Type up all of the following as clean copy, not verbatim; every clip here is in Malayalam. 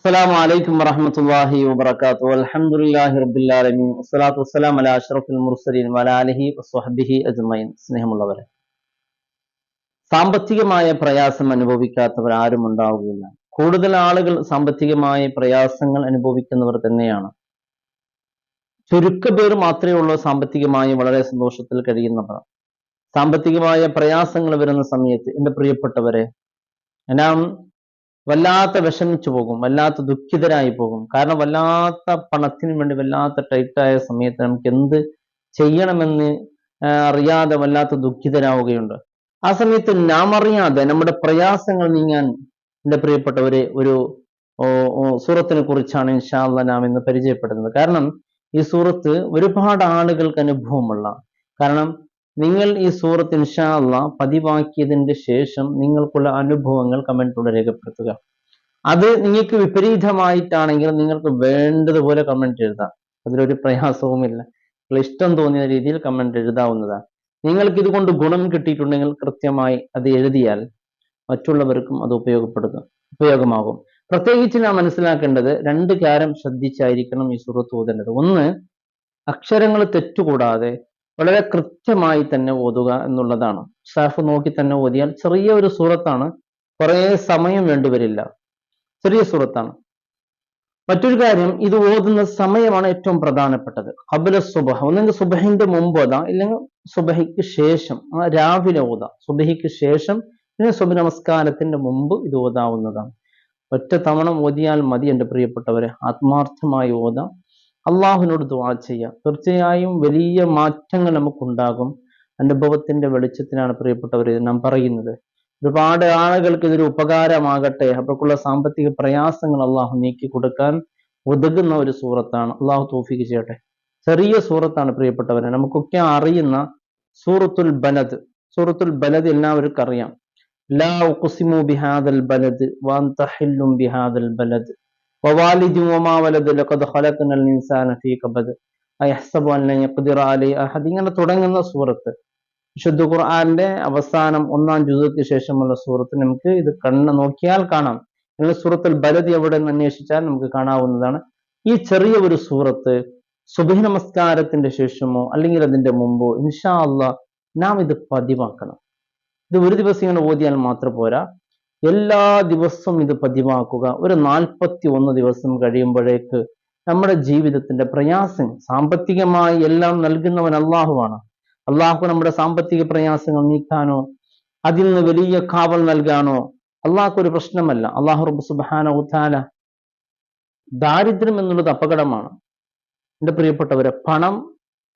السلام عليكم ورحمة الله وبركاته والحمد لله رب العالمين والصلاة والسلام على أشرف المرسلين وعلى آله وصحبه أجمعين. സ്നേഹമുള്ളവരെ, സാമ്പത്തികമായ പ്രയാസം അനുഭവിക്കാത്തവർ ആരും ഉണ്ടാവുകയില്ല. കൂടുതൽ ആളുകൾ സാമ്പത്തികമായ പ്രയാസങ്ങൾ അനുഭവിക്കുന്നവർ തന്നെയാണ്. ചുരുക്കപേർ മാത്രമേ ഉള്ളൂ സാമ്പത്തികമായി വളരെ സന്തോഷത്തിൽ കഴിയുന്നവർ. സാമ്പത്തികമായ പ്രയാസങ്ങൾ വരുന്ന സമയത്ത് എൻ്റെ പ്രിയപ്പെട്ടവരെ, നാം വല്ലാത്ത വിഷമിച്ചു പോകും, വല്ലാത്ത ദുഃഖിതരായി പോകും. കാരണം വല്ലാത്ത പണത്തിന് വേണ്ടി വല്ലാത്ത ടൈറ്റായ സമയത്ത് നമുക്ക് എന്ത് ചെയ്യണമെന്ന് അറിയാതെ വല്ലാത്ത ദുഃഖിതരാവുകയുണ്ട്. ആ സമയത്ത് നാം അറിയാതെ നമ്മുടെ പ്രയാസങ്ങൾ നീങ്ങാൻ എൻ്റെ പ്രിയപ്പെട്ടവരെ ഒരു സൂറത്തിനെ കുറിച്ചാണ് ഇൻഷാ അല്ലാഹ് നാം ഇന്ന് പരിചയപ്പെടുന്നത്. കാരണം ഈ സൂറത്ത് ഒരുപാട് ആളുകൾക്ക് അനുഭവമുള്ള, കാരണം നിങ്ങൾ ഈ സൂറത്ത് ഇൻഷാ അല്ലാഹ് പതിവാക്കിയതിന്റെ ശേഷം നിങ്ങൾക്കുള്ള അനുഭവങ്ങൾ കമന്റിലൂടെ രേഖപ്പെടുത്തുക. അത് നിങ്ങൾക്ക് വിപരീതമായിട്ടാണെങ്കിൽ നിങ്ങൾക്ക് വേണ്ടതുപോലെ കമന്റ് എഴുതാം, അതിലൊരു പ്രയാസവുമില്ല. ഇഷ്ടം തോന്നിയ രീതിയിൽ കമന്റ് എഴുതാവുന്നതാണ്. നിങ്ങൾക്ക് ഇതുകൊണ്ട് ഗുണം കിട്ടിയിട്ടുണ്ടെങ്കിൽ കൃത്യമായി അത് എഴുതിയാൽ മറ്റുള്ളവർക്കും അത് ഉപയോഗമാകും. പ്രത്യേകിച്ച് നാം മനസ്സിലാക്കേണ്ടത് രണ്ട് കാര്യം ശ്രദ്ധിച്ചായിരിക്കണം ഈ സൂറത്ത് ഓതേണ്ടത്. ഒന്ന്, അക്ഷരങ്ങൾ തെറ്റുകൂടാതെ വളരെ കൃത്യമായി തന്നെ ഓതുക എന്നുള്ളതാണ്. സാഫ് നോക്കി തന്നെ ഓതിയാൽ ചെറിയ ഒരു സൂറത്താണ്, കുറേ സമയം വേണ്ടിവരില്ല, ചെറിയ സൂറത്താണ്. മറ്റൊരു കാര്യം, ഇത് ഓതുന്ന സമയമാണ് ഏറ്റവും പ്രധാനപ്പെട്ടത്. ഖബ്ല സുബഹ്, ഒന്നെങ്കിൽ സുബഹിന്റെ മുമ്പ് ഓതാം, ഇല്ലെങ്കിൽ സുബഹിക്ക് ശേഷം, രാവിലെ ഓതാം. സുബഹിക്ക് ശേഷം പിന്നെ സുബഹി നമസ്കാരത്തിന്റെ മുമ്പ് ഇത് ഓതാവുന്നതാണ്. ഒറ്റ തവണ ഓതിയാൽ മതി എൻ്റെ പ്രിയപ്പെട്ടവരെ. ആത്മാർത്ഥമായി ഓതാം, അള്ളാഹുവിനോട് ദുആ ചെയ്യാം. തീർച്ചയായും വലിയ മാറ്റങ്ങൾ നമുക്കുണ്ടാകും. അനുഭവത്തിന്റെ വെളിച്ചത്തിലാണ് പ്രിയപ്പെട്ടവരെ നാം പറയുന്നത്. ഒരുപാട് ആളുകൾക്ക് ഇതൊരു ഉപകാരമാകട്ടെ, അവർക്കുള്ള സാമ്പത്തിക പ്രയാസങ്ങൾ അള്ളാഹു നീക്കി കൊടുക്കാൻ ഉതകുന്ന ഒരു സൂറത്താണ്. അള്ളാഹു തൗഫീഖ് ചെയ്യട്ടെ. ചെറിയ സൂറത്താണ് പ്രിയപ്പെട്ടവരെ, നമുക്കൊക്കെ അറിയുന്ന സൂറത്തുൽ ബലദ്. സൂറത്തുൽ ബലദ് എല്ലാവർക്കും അറിയാം. ലാ ഉഖ്സിമു ബിഹാദൽ ബലദ് വഅൻത ഹില്ലും ബിഹാദൽ ബലദ് വവാലിദി വമാ വലദ് ലഖദ് ഖലഖനൽ ഇൻസാന ഫീ കബദ് അയഹ്സബു അൻ ലൻ യഖ്ദിറ അലൈഹി അഹദ്. ഇങ്ങനെ തുടങ്ങുന്ന സൂറത്ത് വിശുദ്ധ ഖുർആന്റെ അവസാനം 1-ാം ജുസുക്ക് ശേഷമുള്ള സൂറത്ത്. നമുക്ക് ഇത് നോക്കിയാൽ കാണാം. നിങ്ങൾ സൂറത്തുൽ ബലദ് എവിടെ നിന്ന് അന്വേഷിച്ചാൽ നമുക്ക് കാണാവുന്നതാണ്. ഈ ചെറിയ ഒരു സൂറത്ത് സുബ്ഹി നമസ്കാരത്തിന്റെ ശേഷമോ അല്ലെങ്കിൽ അതിന്റെ മുമ്പോ ഇൻഷാ അല്ലാഹ് നാം ഇത് പതിവാക്കണം. ഇത് ഒരു ദിവസം ഇങ്ങനെ ഓതിയാൽ മാത്രം പോരാ, എല്ലാ ദിവസവും ഇത് പതിവാക്കുക. ഒരു 41 ദിവസം കഴിയുമ്പോഴേക്ക് നമ്മുടെ ജീവിതത്തിന്റെ പ്രയാസം, സാമ്പത്തികമായി എല്ലാം നൽകുന്നവൻ അള്ളാഹുവാണ്. അള്ളാഹു നമ്മുടെ സാമ്പത്തിക പ്രയാസങ്ങൾ നീക്കാനോ അതിൽ നിന്ന് വലിയ കാവൽ നൽകാനോ അള്ളാഹു ഒരു പ്രശ്നമല്ല. അള്ളാഹു റബ്ബ് സുബ്ഹാനഹു തആല, ദാരിദ്ര്യം എന്നുള്ളത് അപകടമാണ് എൻ്റെ പ്രിയപ്പെട്ടവരെ. പണം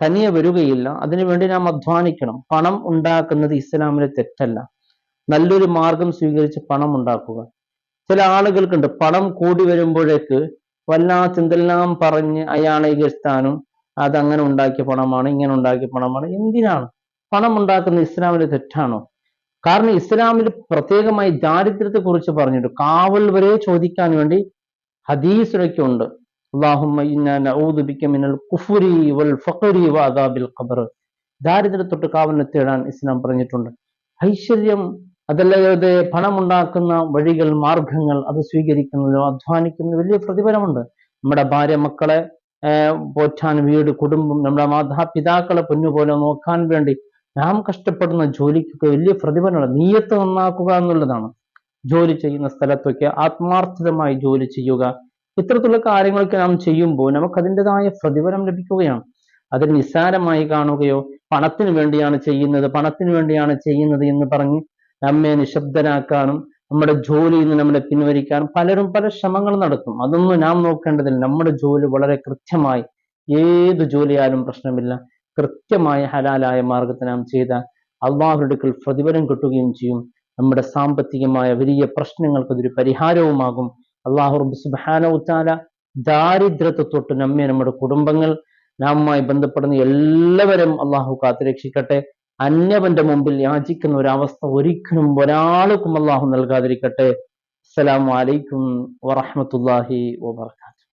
തനിയെ വരികയില്ല, അതിനുവേണ്ടി നാം അധ്വാനിക്കണം. പണം ഉണ്ടാക്കുന്നത് ഇസ്ലാമിലെ തെറ്റല്ല. നല്ലൊരു മാർഗം സ്വീകരിച്ച് പണം ഉണ്ടാക്കുക. ചില ആളുകൾക്കുണ്ട്, പണം കൂടി വരുമ്പോഴേക്ക് വല്ലാത്ത എന്തെല്ലാം പറഞ്ഞ് അയാളെ ഇകഴ്ത്താനും, അതങ്ങനെ ഉണ്ടാക്കിയ പണമാണ്, ഇങ്ങനെ ഉണ്ടാക്കിയ പണമാണ്. എന്തിനാണ് പണം ഉണ്ടാക്കുന്ന? ഇസ്ലാമിലെ തെറ്റാണോ? കാരണം ഇസ്ലാമിൽ പ്രത്യേകമായി ദാരിദ്ര്യത്തെ കുറിച്ച് പറഞ്ഞിട്ട് കാവൽ വരെ ചോദിക്കാൻ വേണ്ടി ഹദീസിലൊക്കെ ഉണ്ട്. അല്ലാഹുമ്മ ഇന്നാ നഊദു ബിക മിനൽ കുഫ്രി വൽ ഫഖ്രി വഅദാബിൽ ഖബ്ർ. ദാരിദ്ര്യത്തൊട്ട് കാവലിനെ തേടാൻ ഇസ്ലാം പറഞ്ഞിട്ടുണ്ട്. ഐശ്വര്യം അതല്ലാതെ പണമുണ്ടാക്കുന്ന വഴികൾ, മാർഗങ്ങൾ അത് സ്വീകരിക്കുന്നതിലോ അധ്വാനിക്കുന്നതിലോ വലിയ പ്രതിഫലമുണ്ട്. നമ്മുടെ ഭാര്യ മക്കളെ പോറ്റാൻ, വീട്, കുടുംബം, നമ്മുടെ മാതാപിതാക്കളെ പൊന്നുപോലെ നോക്കാൻ വേണ്ടി നാം കഷ്ടപ്പെടുന്ന ജോലിക്കൊക്കെ വലിയ പ്രതിഫലമുണ്ട്. നീയത്ത് നന്നാക്കുക എന്നുള്ളതാണ്. ജോലി ചെയ്യുന്ന സ്ഥലത്തൊക്കെ ആത്മാർത്ഥമായി ജോലി ചെയ്യുക. ഇത്തരത്തിലുള്ള കാര്യങ്ങളൊക്കെ നാം ചെയ്യുമ്പോൾ നമുക്ക് അതിൻ്റെതായ പ്രതിഫലം ലഭിക്കുകയാണ്. അതിന് നിസ്സാരമായി കാണുകയോ പണത്തിന് വേണ്ടിയാണ് ചെയ്യുന്നത് എന്ന് പറഞ്ഞ് നമ്മെ നിശബ്ദരാക്കാനും നമ്മുടെ ജോലിയിൽ നിന്ന് നമ്മളെ പിൻവലിക്കാനും പലരും പല ശ്രമങ്ങൾ നടത്തും. അതൊന്നും നാം നോക്കേണ്ടതില്ല. നമ്മുടെ ജോലി വളരെ കൃത്യമായി, ഏത് ജോലിയാലും പ്രശ്നമില്ല, കൃത്യമായ ഹലാലായ മാർഗത്തിൽ നാം ചെയ്താൽ അള്ളാഹുവിന്റെ അടുക്കൽ പ്രതിഫലം കിട്ടുകയും ചെയ്യും. നമ്മുടെ സാമ്പത്തികമായ വലിയ പ്രശ്നങ്ങൾക്ക് അതൊരു പരിഹാരവുമാകും. അള്ളാഹു റബ്ബ് സുബ്ഹാനഹു തആല ദാരിദ്ര്യത്തെ തൊട്ട് നമ്മെ, നമ്മുടെ കുടുംബങ്ങൾ, നാമുമായി ബന്ധപ്പെടുന്ന എല്ലാവരും അള്ളാഹു കാത്തുരക്ഷിക്കട്ടെ. അന്യവന്റെ മുമ്പിൽ യാചിക്കുന്ന ഒരവസ്ഥ ഒരിക്കലും ഒരാൾക്കും അള്ളാഹു നൽകാതിരിക്കട്ടെ. അസ്സലാമു അലൈക്കും വറഹ്മത്തുള്ളാഹി വബറകാതുഹു.